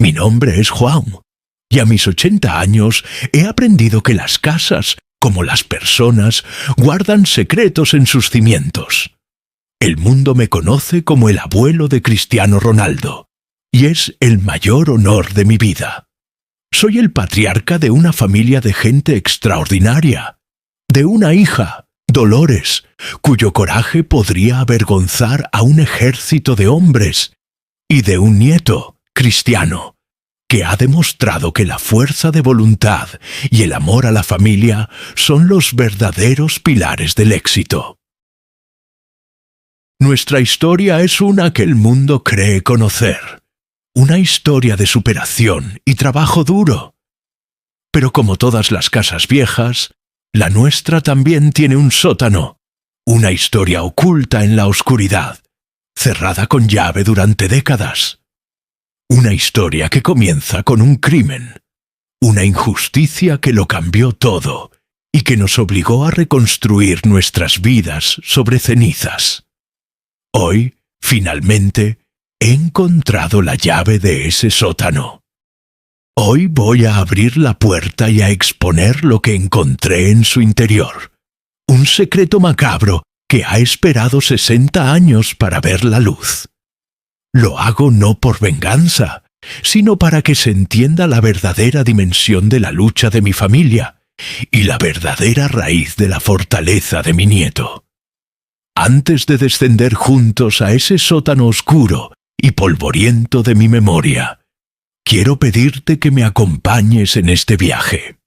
Mi nombre es Juan, y a mis 80 años he aprendido que las casas, como las personas, guardan secretos en sus cimientos. El mundo me conoce como el abuelo de Cristiano Ronaldo, y es el mayor honor de mi vida. Soy el patriarca de una familia de gente extraordinaria, de una hija, Dolores, cuyo coraje podría avergonzar a un ejército de hombres, y de un nieto, Cristiano, que ha demostrado que la fuerza de voluntad y el amor a la familia son los verdaderos pilares del éxito. Nuestra historia es una que el mundo cree conocer, una historia de superación y trabajo duro. Pero como todas las casas viejas, la nuestra también tiene un sótano, una historia oculta en la oscuridad, cerrada con llave durante décadas. Una historia que comienza con un crimen, una injusticia que lo cambió todo y que nos obligó a reconstruir nuestras vidas sobre cenizas. Hoy, finalmente, he encontrado la llave de ese sótano. Hoy voy a abrir la puerta y a exponer lo que encontré en su interior. Un secreto macabro que ha esperado 60 años para ver la luz. Lo hago no por venganza, sino para que se entienda la verdadera dimensión de la lucha de mi familia y la verdadera raíz de la fortaleza de mi nieto. Antes de descender juntos a ese sótano oscuro y polvoriento de mi memoria, quiero pedirte que me acompañes en este viaje.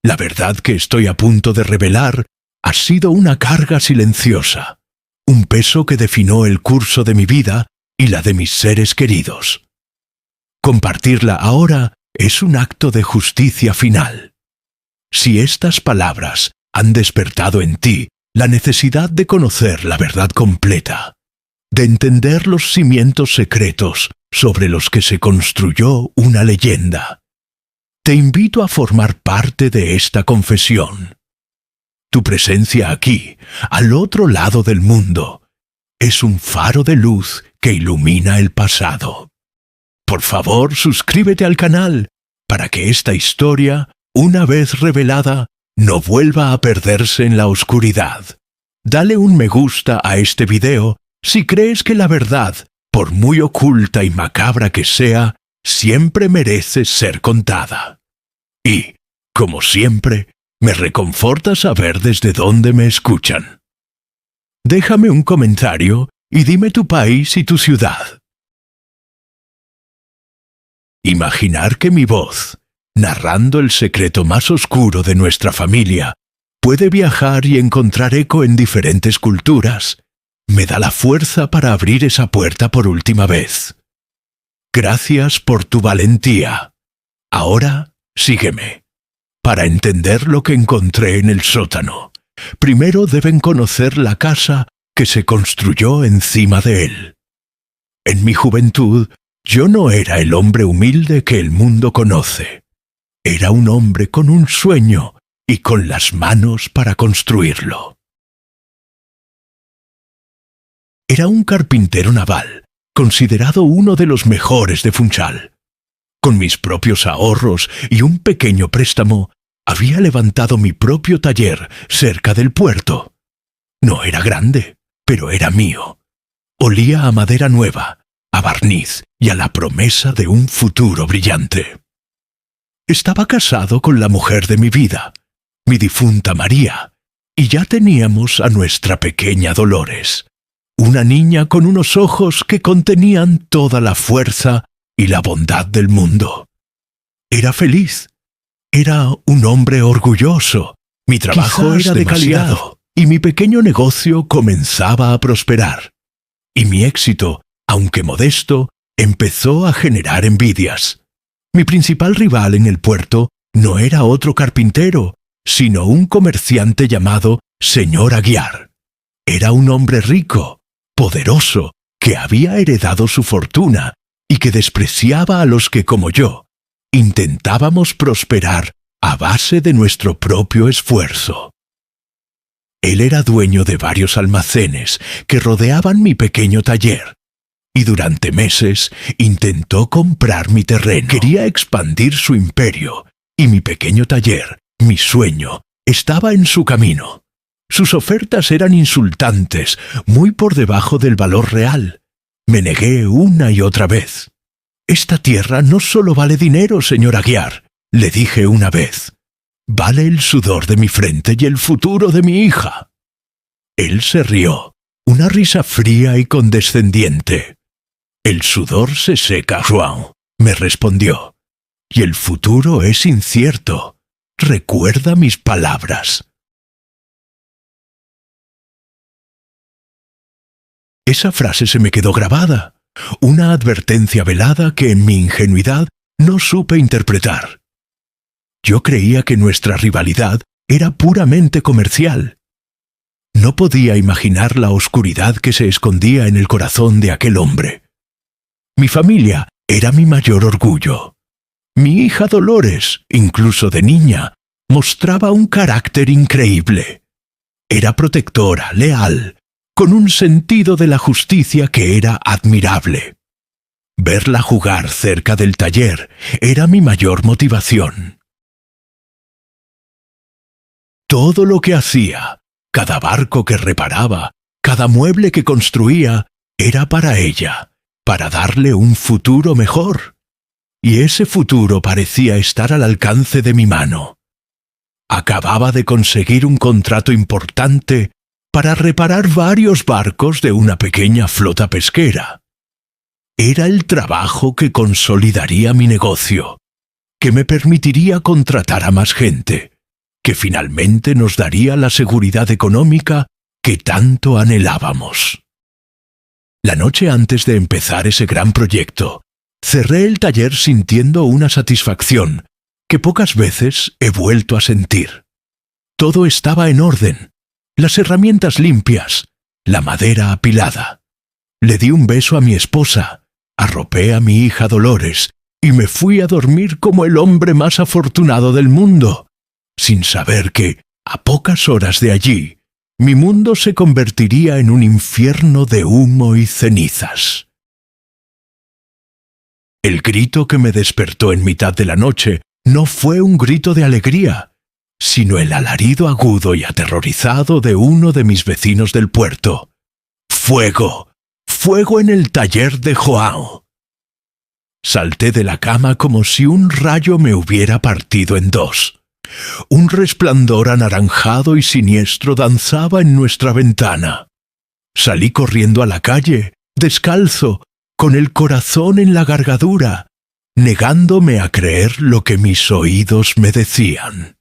La verdad que estoy a punto de revelar ha sido una carga silenciosa, un peso que definió el curso de mi vida y la de mis seres queridos. Compartirla ahora es un acto de justicia final. Si estas palabras han despertado en ti la necesidad de conocer la verdad completa, de entender los cimientos secretos sobre los que se construyó una leyenda, te invito a formar parte de esta confesión. Tu presencia aquí, al otro lado del mundo, es un faro de luz que ilumina el pasado. Por favor, suscríbete al canal para que esta historia, una vez revelada, no vuelva a perderse en la oscuridad. Dale un me gusta a este video si crees que la verdad, por muy oculta y macabra que sea, siempre merece ser contada. Y, como siempre, me reconforta saber desde dónde me escuchan. Déjame un comentario y dime tu país y tu ciudad. Imaginar que mi voz, narrando el secreto más oscuro de nuestra familia, puede viajar y encontrar eco en diferentes culturas, me da la fuerza para abrir esa puerta por última vez. Gracias por tu valentía. Ahora, sígueme. Para entender lo que encontré en el sótano, primero deben conocer la casa que se construyó encima de él. En mi juventud, yo no era el hombre humilde que el mundo conoce. Era un hombre con un sueño y con las manos para construirlo. Era un carpintero naval, considerado uno de los mejores de Funchal. Con mis propios ahorros y un pequeño préstamo, había levantado mi propio taller cerca del puerto. No era grande, pero era mío. Olía a madera nueva, a barniz y a la promesa de un futuro brillante. Estaba casado con la mujer de mi vida, mi difunta María, y ya teníamos a nuestra pequeña Dolores, una niña con unos ojos que contenían toda la fuerza y la bondad del mundo. Era feliz. Era un hombre orgulloso. Mi trabajo era de calidad y mi pequeño negocio comenzaba a prosperar. Y mi éxito, aunque modesto, empezó a generar envidias. Mi principal rival en el puerto no era otro carpintero, sino un comerciante llamado Señor Aguiar. Era un hombre rico, poderoso, que había heredado su fortuna y que despreciaba a los que, como yo, intentábamos prosperar a base de nuestro propio esfuerzo. Él era dueño de varios almacenes que rodeaban mi pequeño taller, y durante meses intentó comprar mi terreno. Quería expandir su imperio, y mi pequeño taller, mi sueño, estaba en su camino. Sus ofertas eran insultantes, muy por debajo del valor real. Me negué una y otra vez. «Esta tierra no solo vale dinero, señor Aguiar», le dije una vez. «Vale el sudor de mi frente y el futuro de mi hija». Él se rió, una risa fría y condescendiente. «El sudor se seca, Juan», me respondió, «y el futuro es incierto. Recuerda mis palabras». Esa frase se me quedó grabada, una advertencia velada que en mi ingenuidad no supe interpretar. Yo creía que nuestra rivalidad era puramente comercial. No podía imaginar la oscuridad que se escondía en el corazón de aquel hombre. Mi familia era mi mayor orgullo. Mi hija Dolores, incluso de niña, mostraba un carácter increíble. Era protectora, leal, con un sentido de la justicia que era admirable. Verla jugar cerca del taller era mi mayor motivación. Todo lo que hacía, cada barco que reparaba, cada mueble que construía, era para ella, para darle un futuro mejor. Y ese futuro parecía estar al alcance de mi mano. Acababa de conseguir un contrato importante para reparar varios barcos de una pequeña flota pesquera. Era el trabajo que consolidaría mi negocio, que me permitiría contratar a más gente, que finalmente nos daría la seguridad económica que tanto anhelábamos. La noche antes de empezar ese gran proyecto, cerré el taller sintiendo una satisfacción que pocas veces he vuelto a sentir. Todo estaba en orden, las herramientas limpias, la madera apilada. Le di un beso a mi esposa, arropé a mi hija Dolores y me fui a dormir como el hombre más afortunado del mundo, sin saber que, a pocas horas de allí, mi mundo se convertiría en un infierno de humo y cenizas. El grito que me despertó en mitad de la noche no fue un grito de alegría, sino el alarido agudo y aterrorizado de uno de mis vecinos del puerto. ¡Fuego! ¡Fuego en el taller de Joao! Salté de la cama como si un rayo me hubiera partido en dos. Un resplandor anaranjado y siniestro danzaba en nuestra ventana. Salí corriendo a la calle, descalzo, con el corazón en la gargadura, negándome a creer lo que mis oídos me decían.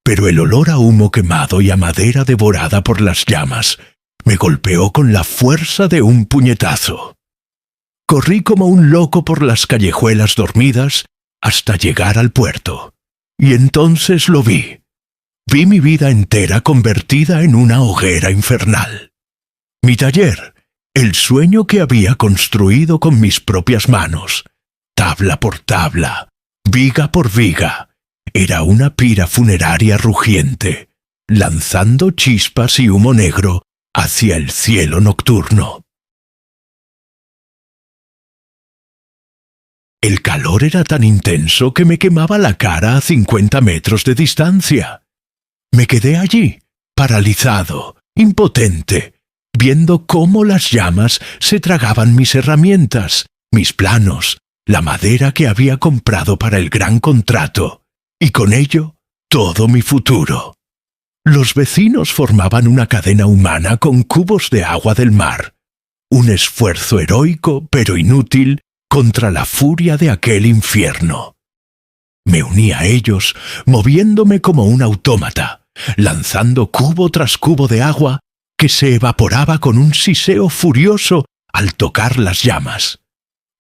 Pero el olor a humo quemado y a madera devorada por las llamas me golpeó con la fuerza de un puñetazo. Corrí como un loco por las callejuelas dormidas hasta llegar al puerto. Y entonces lo vi. Vi mi vida entera convertida en una hoguera infernal. Mi taller, el sueño que había construido con mis propias manos, tabla por tabla, viga por viga, era una pira funeraria rugiente, lanzando chispas y humo negro hacia el cielo nocturno. El calor era tan intenso que me quemaba la cara a 50 metros de distancia. Me quedé allí, paralizado, impotente, viendo cómo las llamas se tragaban mis herramientas, mis planos, la madera que había comprado para el gran contrato, y con ello todo mi futuro. Los vecinos formaban una cadena humana con cubos de agua del mar, un esfuerzo heroico pero inútil contra la furia de aquel infierno. Me uní a ellos, moviéndome como un autómata, lanzando cubo tras cubo de agua que se evaporaba con un siseo furioso al tocar las llamas.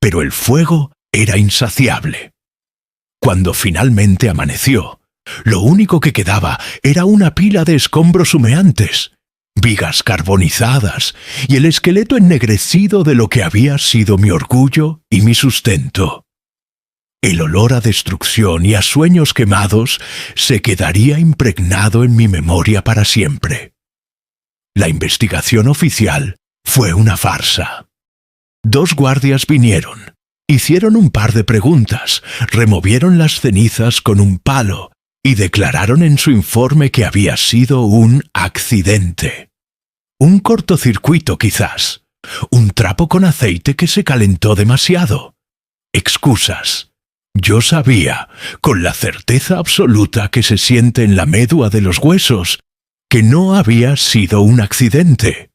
Pero el fuego era insaciable. Cuando finalmente amaneció, lo único que quedaba era una pila de escombros humeantes, vigas carbonizadas y el esqueleto ennegrecido de lo que había sido mi orgullo y mi sustento. El olor a destrucción y a sueños quemados se quedaría impregnado en mi memoria para siempre. La investigación oficial fue una farsa. 2 guardias vinieron, hicieron un par de preguntas, removieron las cenizas con un palo y declararon en su informe que había sido un accidente. Un cortocircuito quizás, un trapo con aceite que se calentó demasiado. Excusas. Yo sabía, con la certeza absoluta que se siente en la médula de los huesos, que no había sido un accidente.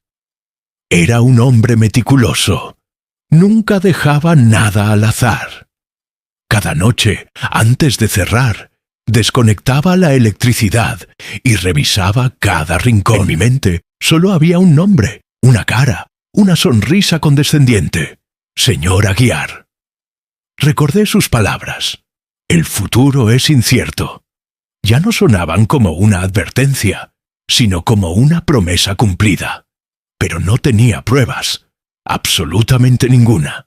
Era un hombre meticuloso. Nunca dejaba nada al azar. Cada noche, antes de cerrar, desconectaba la electricidad y revisaba cada rincón. En mi mente solo había un nombre, una cara, una sonrisa condescendiente. Señor Aguiar. Recordé sus palabras. El futuro es incierto. Ya no sonaban como una advertencia, sino como una promesa cumplida. Pero no tenía pruebas, absolutamente ninguna.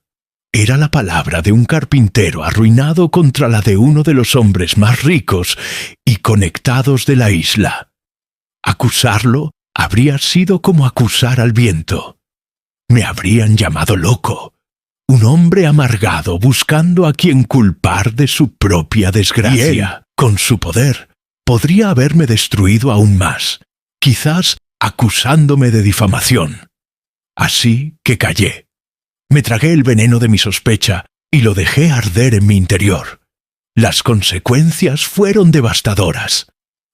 Era la palabra de un carpintero arruinado contra la de uno de los hombres más ricos y conectados de la isla. Acusarlo habría sido como acusar al viento. Me habrían llamado loco. Un hombre amargado buscando a quien culpar de su propia desgracia. Y él, con su poder, podría haberme destruido aún más, quizás acusándome de difamación. Así que callé. Me tragué el veneno de mi sospecha y lo dejé arder en mi interior. Las consecuencias fueron devastadoras.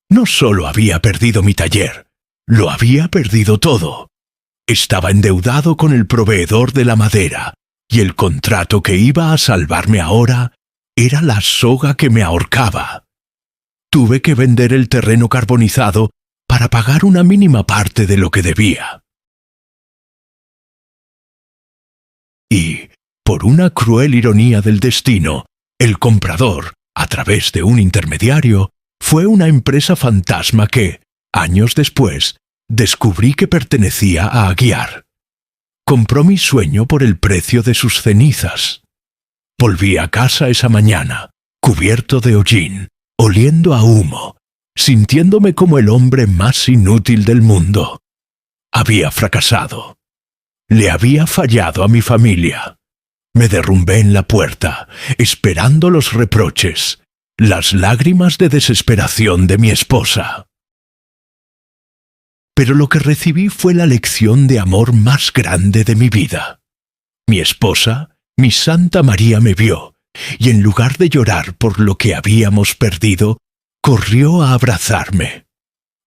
No solo había perdido mi taller, lo había perdido todo. Estaba endeudado con el proveedor de la madera, y el contrato que iba a salvarme ahora era la soga que me ahorcaba. Tuve que vender el terreno carbonizado para pagar una mínima parte de lo que debía. Y, por una cruel ironía del destino, el comprador, a través de un intermediario, fue una empresa fantasma que, años después, descubrí que pertenecía a Aguiar. Compró mi sueño por el precio de sus cenizas. Volví a casa esa mañana, cubierto de hollín, oliendo a humo, sintiéndome como el hombre más inútil del mundo. Había fracasado. Le había fallado a mi familia. Me derrumbé en la puerta, esperando los reproches, las lágrimas de desesperación de mi esposa. Pero lo que recibí fue la lección de amor más grande de mi vida. Mi esposa, mi Santa María, me vio, y en lugar de llorar por lo que habíamos perdido, corrió a abrazarme.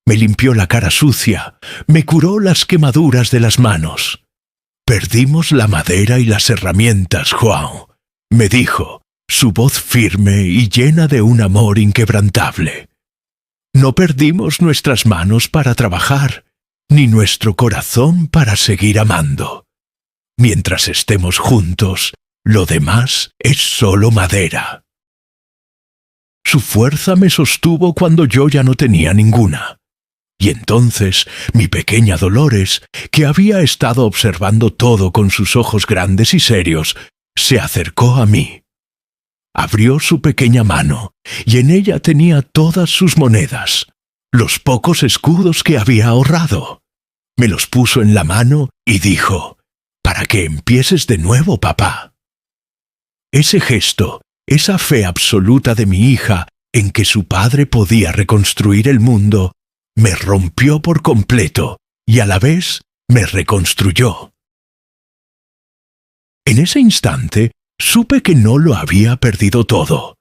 Me limpió la cara sucia, me curó las quemaduras de las manos. Perdimos la madera y las herramientas, João, me dijo, su voz firme y llena de un amor inquebrantable. No perdimos nuestras manos para trabajar, ni nuestro corazón para seguir amando. Mientras estemos juntos, lo demás es solo madera. Su fuerza me sostuvo cuando yo ya no tenía ninguna. Y entonces mi pequeña Dolores, que había estado observando todo con sus ojos grandes y serios, se acercó a mí. Abrió su pequeña mano, y en ella tenía todas sus monedas, los pocos escudos que había ahorrado. Me los puso en la mano y dijo, «Para que empieces de nuevo, papá». Ese gesto, esa fe absoluta de mi hija en que su padre podía reconstruir el mundo, me rompió por completo y a la vez me reconstruyó. En ese instante, supe que no lo había perdido todo.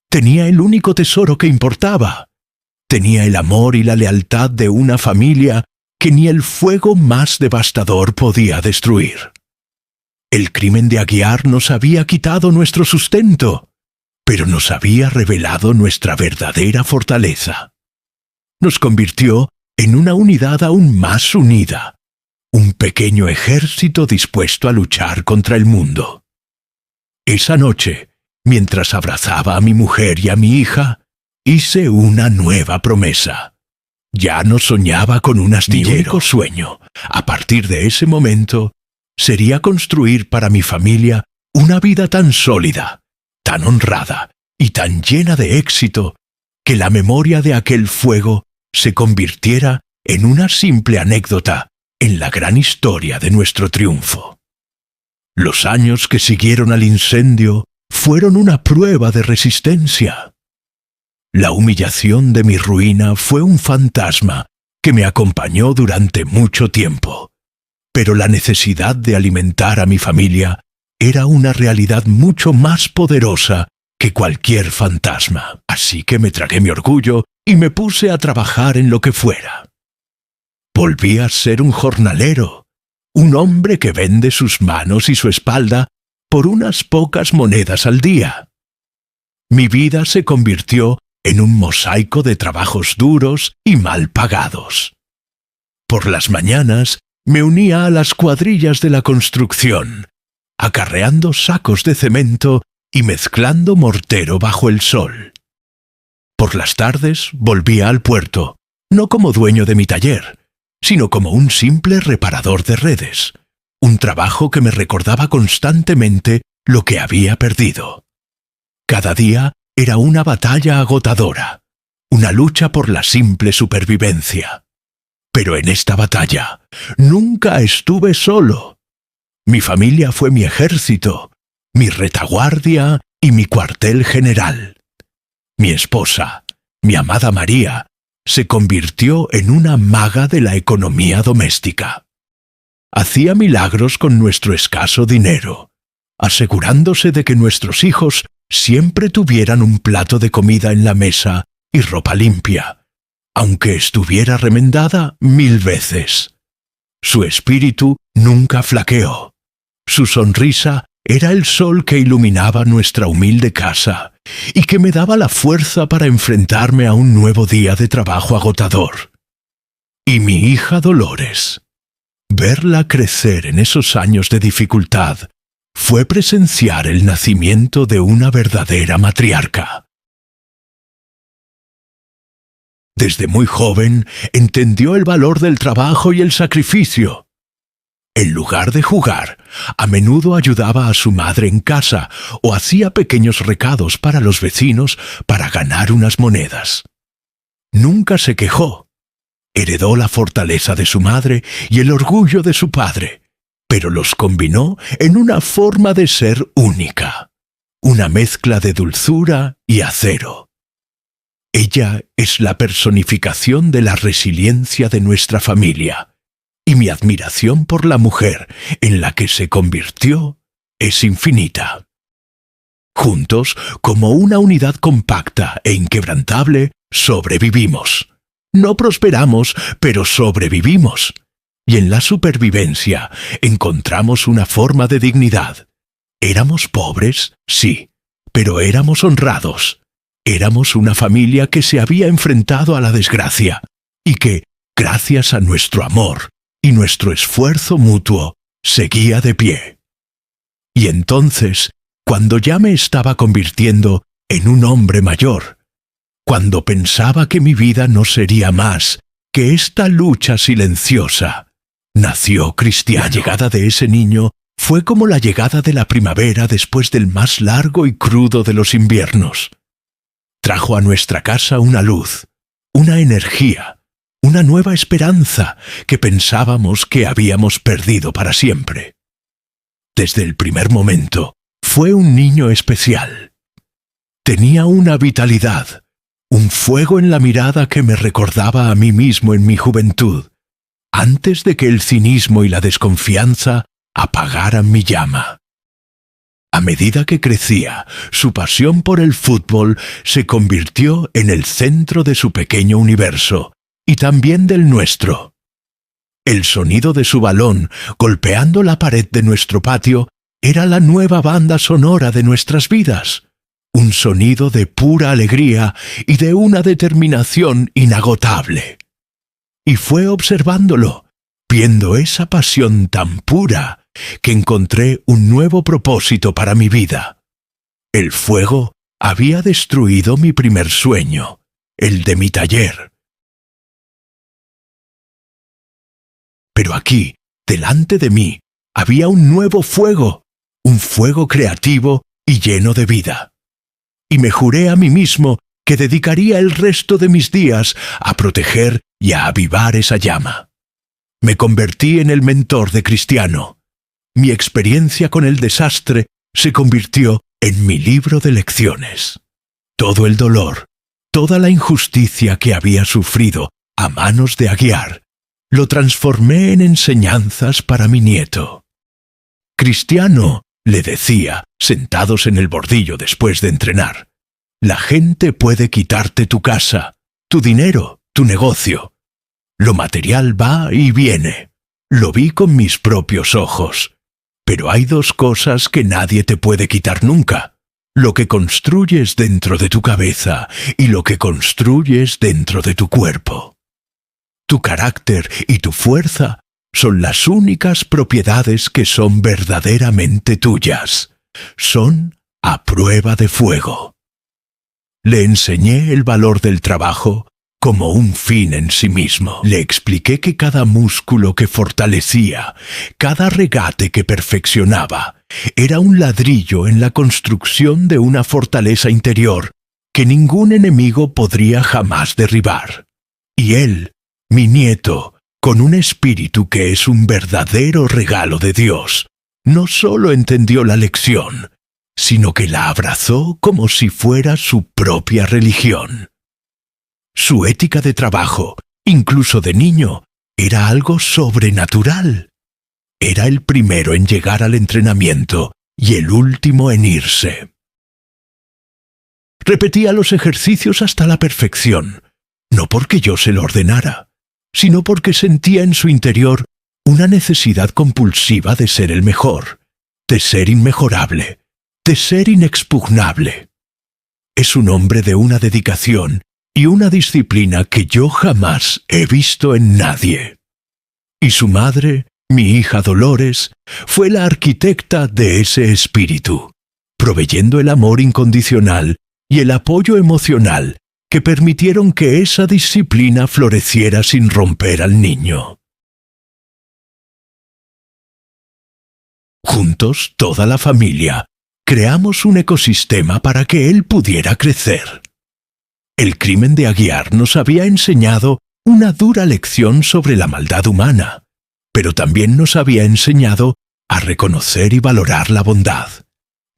Tenía el único tesoro que importaba. Tenía el amor y la lealtad de una familia que ni el fuego más devastador podía destruir. El crimen de Aguiar nos había quitado nuestro sustento, pero nos había revelado nuestra verdadera fortaleza. Nos convirtió en una unidad aún más unida, un pequeño ejército dispuesto a luchar contra el mundo. Esa noche, mientras abrazaba a mi mujer y a mi hija, hice una nueva promesa. Ya no soñaba con un astillero. Mi único sueño, a partir de ese momento, sería construir para mi familia una vida tan sólida, tan honrada y tan llena de éxito, que la memoria de aquel fuego se convirtiera en una simple anécdota en la gran historia de nuestro triunfo. Los años que siguieron al incendio fueron una prueba de resistencia. La humillación de mi ruina fue un fantasma que me acompañó durante mucho tiempo, pero la necesidad de alimentar a mi familia era una realidad mucho más poderosa que cualquier fantasma. Así que me tragué mi orgullo y me puse a trabajar en lo que fuera. Volví a ser un jornalero, un hombre que vende sus manos y su espalda por unas pocas monedas al día. Mi vida se convirtió en un mosaico de trabajos duros y mal pagados. Por las mañanas me unía a las cuadrillas de la construcción, acarreando sacos de cemento y mezclando mortero bajo el sol. Por las tardes volvía al puerto, no como dueño de mi taller, sino como un simple reparador de redes, un trabajo que me recordaba constantemente lo que había perdido. Cada día era una batalla agotadora, una lucha por la simple supervivencia. Pero en esta batalla nunca estuve solo. Mi familia fue mi ejército, mi retaguardia y mi cuartel general. Mi esposa, mi amada María, se convirtió en una maga de la economía doméstica. Hacía milagros con nuestro escaso dinero, asegurándose de que nuestros hijos siempre tuvieran un plato de comida en la mesa y ropa limpia, aunque estuviera remendada 1000 veces. Su espíritu nunca flaqueó. Su sonrisa era el sol que iluminaba nuestra humilde casa y que me daba la fuerza para enfrentarme a un nuevo día de trabajo agotador. Y mi hija Dolores, verla crecer en esos años de dificultad, fue presenciar el nacimiento de una verdadera matriarca. Desde muy joven entendió el valor del trabajo y el sacrificio. En lugar de jugar, a menudo ayudaba a su madre en casa o hacía pequeños recados para los vecinos para ganar unas monedas. Nunca se quejó. Heredó la fortaleza de su madre y el orgullo de su padre, pero los combinó en una forma de ser única, una mezcla de dulzura y acero. Ella es la personificación de la resiliencia de nuestra familia, y mi admiración por la mujer en la que se convirtió es infinita. Juntos, como una unidad compacta e inquebrantable, sobrevivimos. No prosperamos, pero sobrevivimos. Y en la supervivencia encontramos una forma de dignidad. Éramos pobres, sí, pero éramos honrados. Éramos una familia que se había enfrentado a la desgracia y que, gracias a nuestro amor y nuestro esfuerzo mutuo, seguía de pie. Y entonces, cuando ya me estaba convirtiendo en un hombre mayor, cuando pensaba que mi vida no sería más que esta lucha silenciosa, nació Cristiano. La llegada de ese niño fue como la llegada de la primavera después del más largo y crudo de los inviernos. Trajo a nuestra casa una luz, una energía, una nueva esperanza que pensábamos que habíamos perdido para siempre. Desde el primer momento, fue un niño especial. Tenía una vitalidad, un fuego en la mirada que me recordaba a mí mismo en mi juventud, antes de que el cinismo y la desconfianza apagaran mi llama. A medida que crecía, su pasión por el fútbol se convirtió en el centro de su pequeño universo, y también del nuestro. El sonido de su balón golpeando la pared de nuestro patio era la nueva banda sonora de nuestras vidas, un sonido de pura alegría y de una determinación inagotable. Y fue observándolo, viendo esa pasión tan pura, que encontré un nuevo propósito para mi vida. El fuego había destruido mi primer sueño, el de mi taller. Pero aquí, delante de mí, había un nuevo fuego, un fuego creativo y lleno de vida. Y me juré a mí mismo que dedicaría el resto de mis días a proteger y a avivar esa llama. Me convertí en el mentor de Cristiano. mi experiencia con el desastre se convirtió en mi libro de lecciones. Todo el dolor, toda la injusticia que había sufrido a manos de Aguiar, lo transformé en enseñanzas para mi nieto. Cristiano, le decía, sentados en el bordillo después de entrenar, la gente puede quitarte tu casa, tu dinero, tu negocio. Lo material va y viene. Lo vi con mis propios ojos. Pero hay dos cosas que nadie te puede quitar nunca: lo que construyes dentro de tu cabeza y lo que construyes dentro de tu cuerpo. Tu carácter y tu fuerza son las únicas propiedades que son verdaderamente tuyas. Son a prueba de fuego. Le enseñé el valor del trabajo como un fin en sí mismo. Le expliqué que cada músculo que fortalecía, cada regate que perfeccionaba, era un ladrillo en la construcción de una fortaleza interior que ningún enemigo podría jamás derribar. Y él, mi nieto, con un espíritu que es un verdadero regalo de Dios, no solo entendió la lección, sino que la abrazó como si fuera su propia religión. Su ética de trabajo, incluso de niño, era algo sobrenatural. Era el primero en llegar al entrenamiento y el último en irse. Repetía los ejercicios hasta la perfección, no porque yo se lo ordenara, sino porque sentía en su interior una necesidad compulsiva de ser el mejor, de ser inmejorable, de ser inexpugnable. Es un hombre de una dedicación y una disciplina que yo jamás he visto en nadie. Y su madre, mi hija Dolores, fue la arquitecta de ese espíritu, proveyendo el amor incondicional y el apoyo emocional que permitieron que esa disciplina floreciera sin romper al niño. Juntos, toda la familia, creamos un ecosistema para que él pudiera crecer. El crimen de Aguiar nos había enseñado una dura lección sobre la maldad humana, pero también nos había enseñado a reconocer y valorar la bondad.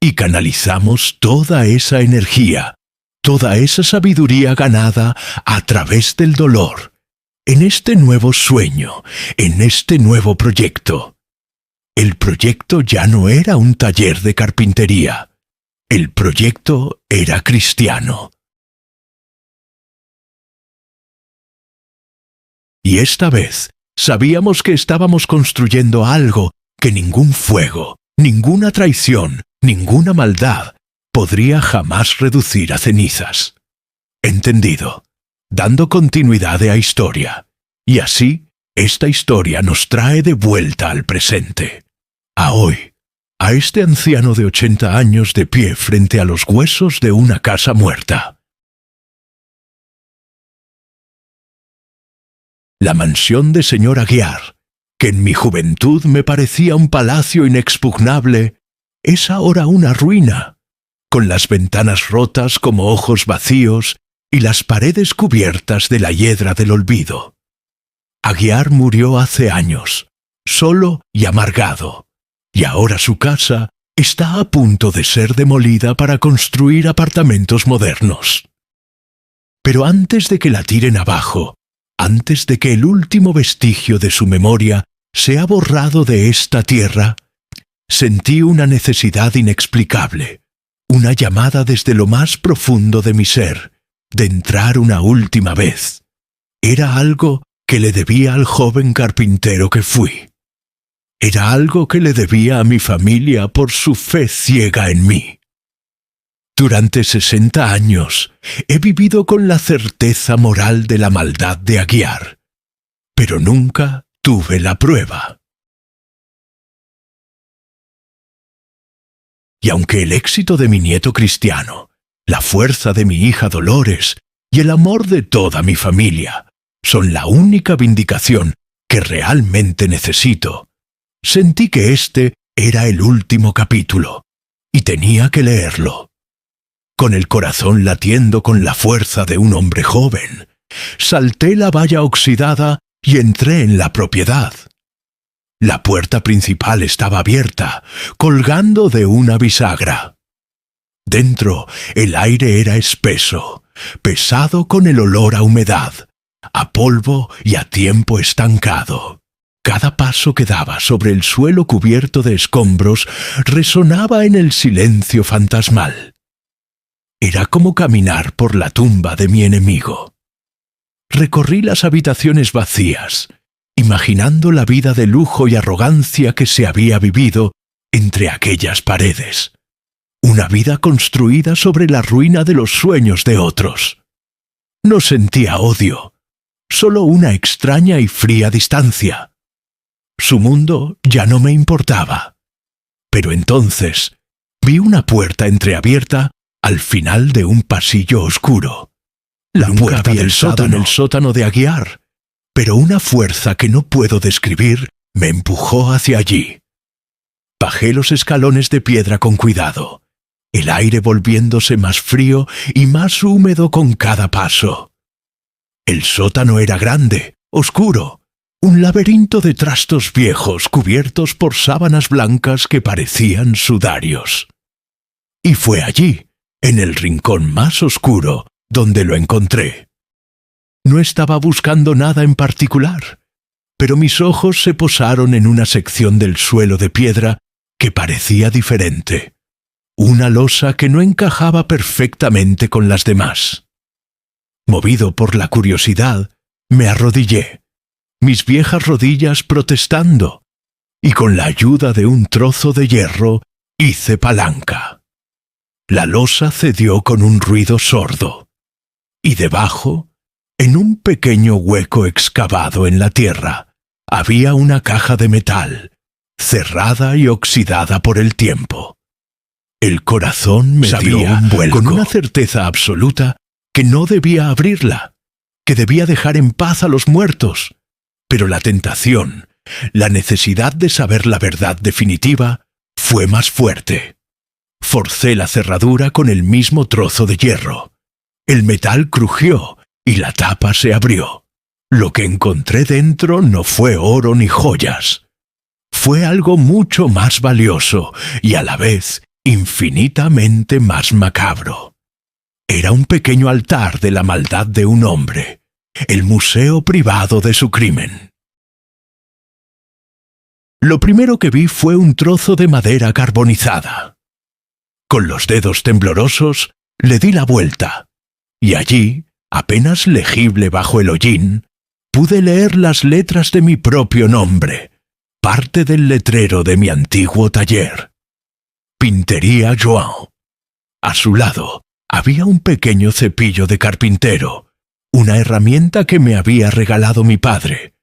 Y canalizamos toda esa energía, toda esa sabiduría ganada a través del dolor, en este nuevo sueño, en este nuevo proyecto. El proyecto ya no era un taller de carpintería. El proyecto era cristiano. Y esta vez sabíamos que estábamos construyendo algo que ningún fuego, ninguna traición, ninguna maldad podría jamás reducir a cenizas. Entendido, dando continuidad a la historia. Y así, esta historia nos trae de vuelta al presente. A hoy, a este anciano de 80 años de pie frente a los huesos de una casa muerta. La mansión de señor Aguiar, que en mi juventud me parecía un palacio inexpugnable, es ahora una ruina, con las ventanas rotas como ojos vacíos y las paredes cubiertas de la hiedra del olvido. Aguiar murió hace años, solo y amargado, y ahora su casa está a punto de ser demolida para construir apartamentos modernos. Pero antes de que la tiren abajo, antes de que el último vestigio de su memoria sea borrado de esta tierra, sentí una necesidad inexplicable, una llamada desde lo más profundo de mi ser, de entrar una última vez. Era algo que le debía al joven carpintero que fui. Era algo que le debía a mi familia por su fe ciega en mí. Durante 60 años he vivido con la certeza moral de la maldad de Aguiar, pero nunca tuve la prueba. Y aunque el éxito de mi nieto Cristiano, la fuerza de mi hija Dolores y el amor de toda mi familia son la única vindicación que realmente necesito, sentí que este era el último capítulo y tenía que leerlo. Con el corazón latiendo con la fuerza de un hombre joven, salté la valla oxidada y entré en la propiedad. La puerta principal estaba abierta, colgando de una bisagra. Dentro, el aire era espeso, pesado con el olor a humedad, a polvo y a tiempo estancado. Cada paso que daba sobre el suelo cubierto de escombros resonaba en el silencio fantasmal. Era como caminar por la tumba de mi enemigo. Recorrí las habitaciones vacías, imaginando la vida de lujo y arrogancia que se había vivido entre aquellas paredes. Una vida construida sobre la ruina de los sueños de otros. No sentía odio, solo una extraña y fría distancia. Su mundo ya no me importaba. Pero entonces vi una puerta entreabierta al final de un pasillo oscuro. La puerta del sótano, el sótano de Aguiar, pero una fuerza que no puedo describir me empujó hacia allí. Bajé los escalones de piedra con cuidado, el aire volviéndose más frío y más húmedo con cada paso. El sótano era grande, oscuro, un laberinto de trastos viejos cubiertos por sábanas blancas que parecían sudarios. Y fue allí, en el rincón más oscuro, donde lo encontré. No estaba buscando nada en particular, pero mis ojos se posaron en una sección del suelo de piedra que parecía diferente. Una losa que no encajaba perfectamente con las demás. Movido por la curiosidad, me arrodillé, mis viejas rodillas protestando, y con la ayuda de un trozo de hierro hice palanca. La losa cedió con un ruido sordo, y debajo, en un pequeño hueco excavado en la tierra, había una caja de metal, cerrada y oxidada por el tiempo. El corazón me dio un vuelco, con una certeza absoluta que no debía abrirla, que debía dejar en paz a los muertos. Pero la tentación, la necesidad de saber la verdad definitiva, fue más fuerte. Forcé la cerradura con el mismo trozo de hierro. El metal crujió y la tapa se abrió. Lo que encontré dentro no fue oro ni joyas. Fue algo mucho más valioso y a la vez infinitamente más macabro. Era un pequeño altar de la maldad de un hombre, el museo privado de su crimen. Lo primero que vi fue un trozo de madera carbonizada. Con los dedos temblorosos le di la vuelta, y allí, apenas legible bajo el hollín, pude leer las letras de mi propio nombre, parte del letrero de mi antiguo taller. Pintería João. A su lado había un pequeño cepillo de carpintero, una herramienta que me había regalado mi padre.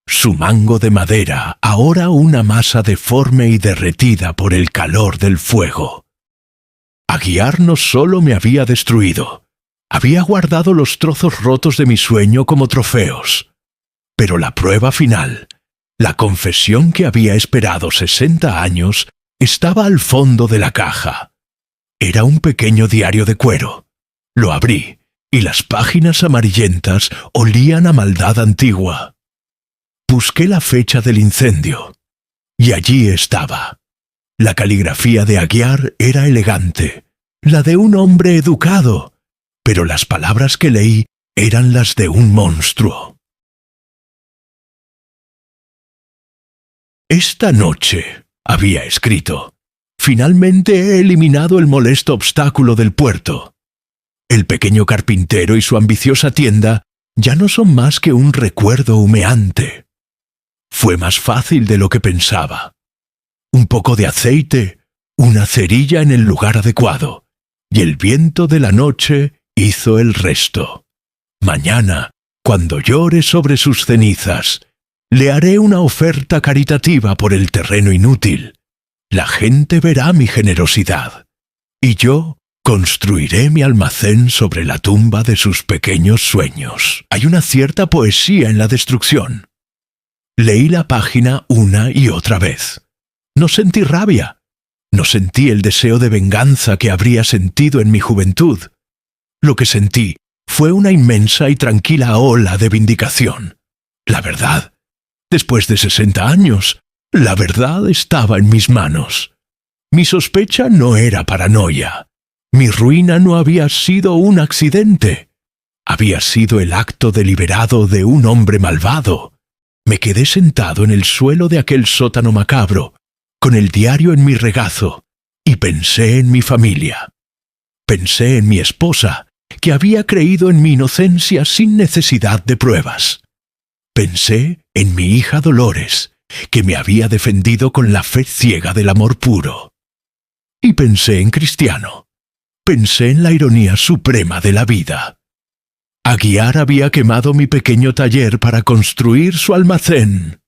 Su mango de madera, ahora una masa deforme y derretida por el calor del fuego. Aguiar no solo me había destruido, había guardado los trozos rotos de mi sueño como trofeos. Pero la prueba final, la confesión que había esperado 60 años, estaba al fondo de la caja. Era un pequeño diario de cuero. Lo abrí, y las páginas amarillentas olían a maldad antigua. Busqué la fecha del incendio, y allí estaba. La caligrafía de Aguiar era elegante, la de un hombre educado, pero las palabras que leí eran las de un monstruo. Esta noche, había escrito, finalmente he eliminado el molesto obstáculo del puerto. El pequeño carpintero y su ambiciosa tienda ya no son más que un recuerdo humeante. Fue más fácil de lo que pensaba. Un poco de aceite, una cerilla en el lugar adecuado, y el viento de la noche hizo el resto. Mañana, cuando llore sobre sus cenizas, le haré una oferta caritativa por el terreno inútil. La gente verá mi generosidad, y yo construiré mi almacén sobre la tumba de sus pequeños sueños. Hay una cierta poesía en la destrucción. Leí la página una y otra vez. No sentí rabia. No sentí el deseo de venganza que habría sentido en mi juventud. Lo que sentí fue una inmensa y tranquila ola de vindicación. La verdad, después de 60 años, La verdad estaba en mis manos. Mi sospecha no era paranoia. Mi ruina no había sido un accidente. Había sido el acto deliberado de un hombre malvado. Me quedé sentado en el suelo de aquel sótano macabro, con el diario en mi regazo, y pensé en mi familia. Pensé en mi esposa, que había creído en mi inocencia sin necesidad de pruebas. Pensé en mi hija Dolores, que me había defendido con la fe ciega del amor puro. Y pensé en Cristiano. Pensé en la ironía suprema de la vida. Aguiar había quemado mi pequeño taller para construir su almacén.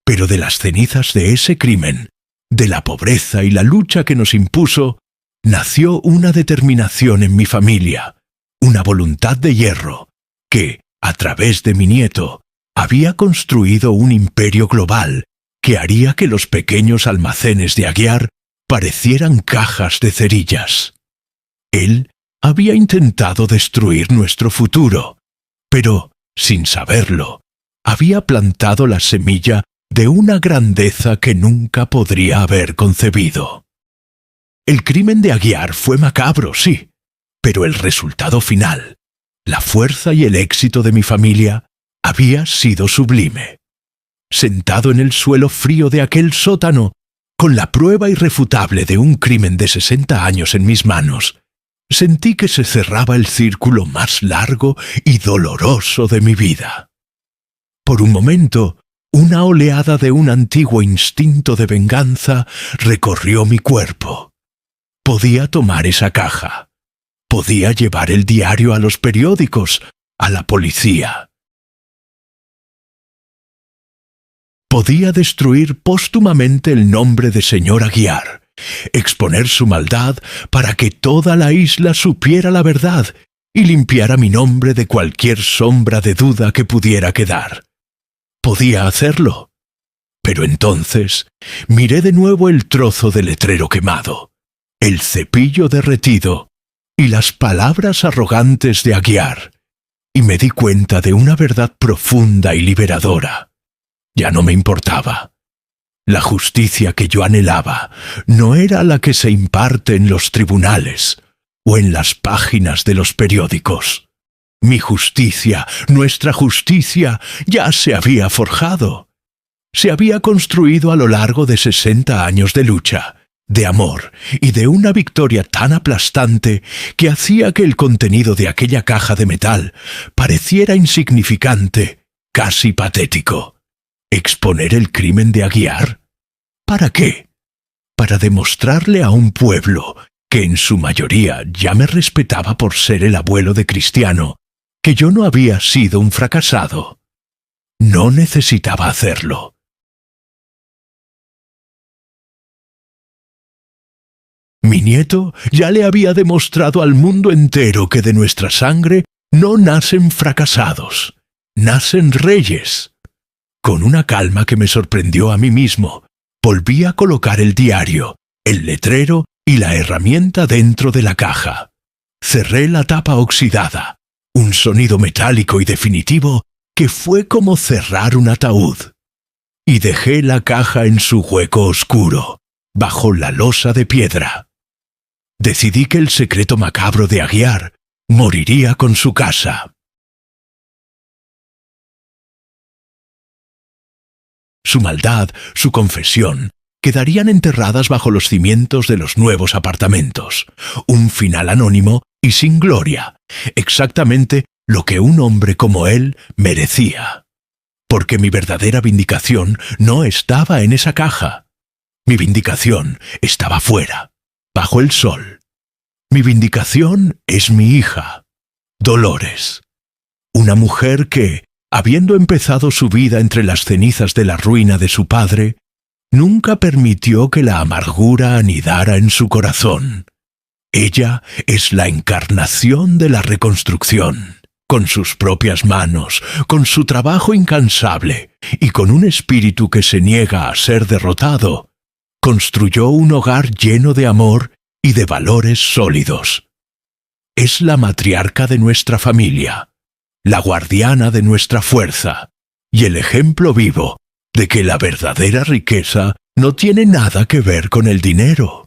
Pero de las cenizas de ese crimen, de la pobreza y la lucha que nos impuso, nació una determinación en mi familia, una voluntad de hierro, que, a través de mi nieto, había construido un imperio global que haría que los pequeños almacenes de Aguiar parecieran cajas de cerillas. Él había intentado destruir nuestro futuro, pero, sin saberlo, había plantado la semilla de una grandeza que nunca podría haber concebido. El crimen de Aguiar fue macabro, sí, pero el resultado final, la fuerza y el éxito de mi familia, había sido sublime. Sentado en el suelo frío de aquel sótano, con la prueba irrefutable de un crimen de 60 años en mis manos, sentí que se cerraba el círculo más largo y doloroso de mi vida. Por un momento, una oleada de un antiguo instinto de venganza recorrió mi cuerpo. Podía tomar esa caja. Podía llevar el diario a los periódicos, a la policía. Podía destruir póstumamente el nombre de señor Aguiar, exponer su maldad para que toda la isla supiera la verdad y limpiara mi nombre de cualquier sombra de duda que pudiera quedar. Podía hacerlo. Pero entonces miré de nuevo el trozo de letrero quemado, el cepillo derretido y las palabras arrogantes de Aguiar, y me di cuenta de una verdad profunda y liberadora. Ya no me importaba. La justicia que yo anhelaba no era la que se imparte en los tribunales o en las páginas de los periódicos. Mi justicia, nuestra justicia, ya se había forjado. Se había construido a lo largo de 60 años de lucha, de amor y de una victoria tan aplastante que hacía que el contenido de aquella caja de metal pareciera insignificante, casi patético. ¿Exponer el crimen de Aguiar? ¿Para qué? Para demostrarle a un pueblo, que en su mayoría ya me respetaba por ser el abuelo de Cristiano, que yo no había sido un fracasado. No necesitaba hacerlo. Mi nieto ya le había demostrado al mundo entero que de nuestra sangre no nacen fracasados, nacen reyes. Con una calma que me sorprendió a mí mismo, volví a colocar el diario, el letrero y la herramienta dentro de la caja. Cerré la tapa oxidada, un sonido metálico y definitivo que fue como cerrar un ataúd. Y dejé la caja en su hueco oscuro, bajo la losa de piedra. Decidí que el secreto macabro de Aguiar moriría con su casa. Su maldad, su confesión, quedarían enterradas bajo los cimientos de los nuevos apartamentos. Un final anónimo y sin gloria, exactamente lo que un hombre como él merecía. Porque mi verdadera vindicación no estaba en esa caja. Mi vindicación estaba fuera, bajo el sol. Mi vindicación es mi hija, Dolores. Una mujer que, habiendo empezado su vida entre las cenizas de la ruina de su padre, nunca permitió que la amargura anidara en su corazón. Ella es la encarnación de la reconstrucción. Con sus propias manos, con su trabajo incansable y con un espíritu que se niega a ser derrotado, construyó un hogar lleno de amor y de valores sólidos. Es la matriarca de nuestra familia, la guardiana de nuestra fuerza y el ejemplo vivo de que la verdadera riqueza no tiene nada que ver con el dinero.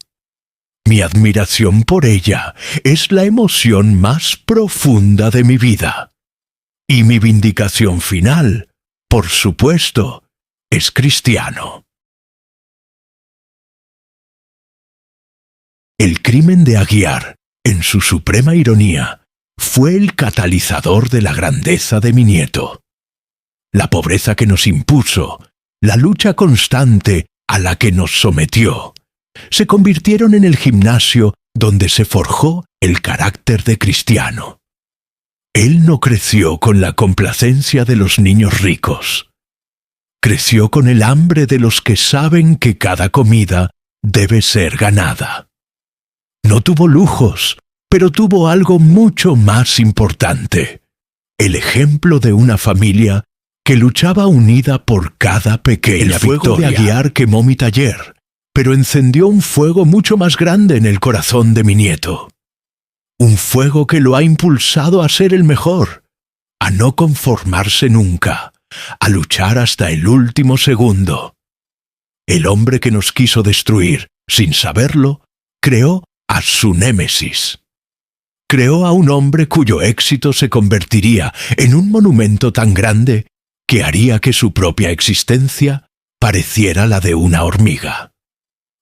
Mi admiración por ella es la emoción más profunda de mi vida. Y mi vindicación final, por supuesto, es cristiano. El crimen de Aguiar, en su suprema ironía, fue el catalizador de la grandeza de mi nieto. La pobreza que nos impuso, la lucha constante a la que nos sometió, se convirtieron en el gimnasio donde se forjó el carácter de cristiano. Él no creció con la complacencia de los niños ricos. Creció con el hambre de los que saben que cada comida debe ser ganada. No tuvo lujos, pero tuvo algo mucho más importante: el ejemplo de una familia que luchaba unida por cada pequeña victoria. El fuego de Aguiar quemó mi taller, pero encendió un fuego mucho más grande en el corazón de mi nieto. Un fuego que lo ha impulsado a ser el mejor, a no conformarse nunca, a luchar hasta el último segundo. El hombre que nos quiso destruir, sin saberlo, creó a su némesis. Creó a un hombre cuyo éxito se convertiría en un monumento tan grande que haría que su propia existencia pareciera la de una hormiga.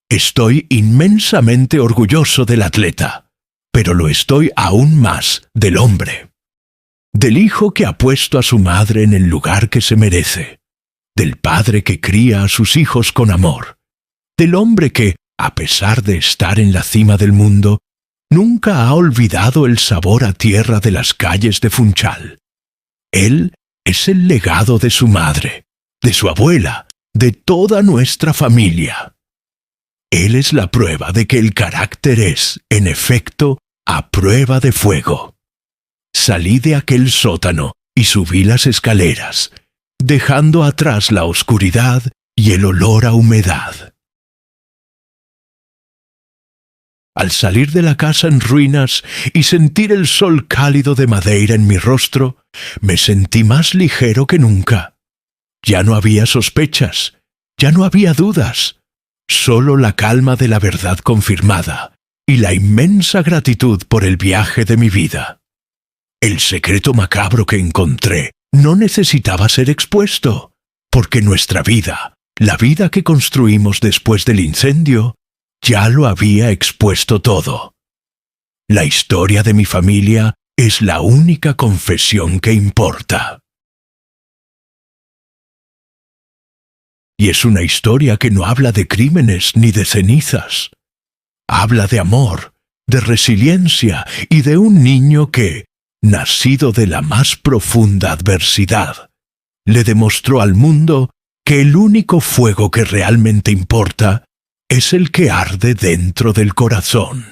Estoy inmensamente orgulloso del atleta, pero lo estoy aún más del hombre. Del hijo que ha puesto a su madre en el lugar que se merece, del padre que cría a sus hijos con amor, del hombre que, a pesar de estar en la cima del mundo, nunca ha olvidado el sabor a tierra de las calles de Funchal. Él es el legado de su madre, de su abuela, de toda nuestra familia. Él es la prueba de que el carácter es, en efecto, a prueba de fuego. Salí de aquel sótano y subí las escaleras, dejando atrás la oscuridad y el olor a humedad. Al salir de la casa en ruinas y sentir el sol cálido de Madeira en mi rostro, me sentí más ligero que nunca. Ya no había sospechas, ya no había dudas, solo la calma de la verdad confirmada y la inmensa gratitud por el viaje de mi vida. El secreto macabro que encontré no necesitaba ser expuesto, porque nuestra vida, la vida que construimos después del incendio, ya lo había expuesto todo. La historia de mi familia es la única confesión que importa. Y es una historia que no habla de crímenes ni de cenizas. Habla de amor, de resiliencia y de un niño que, nacido de la más profunda adversidad, le demostró al mundo que el único fuego que realmente importa es el que arde dentro del corazón.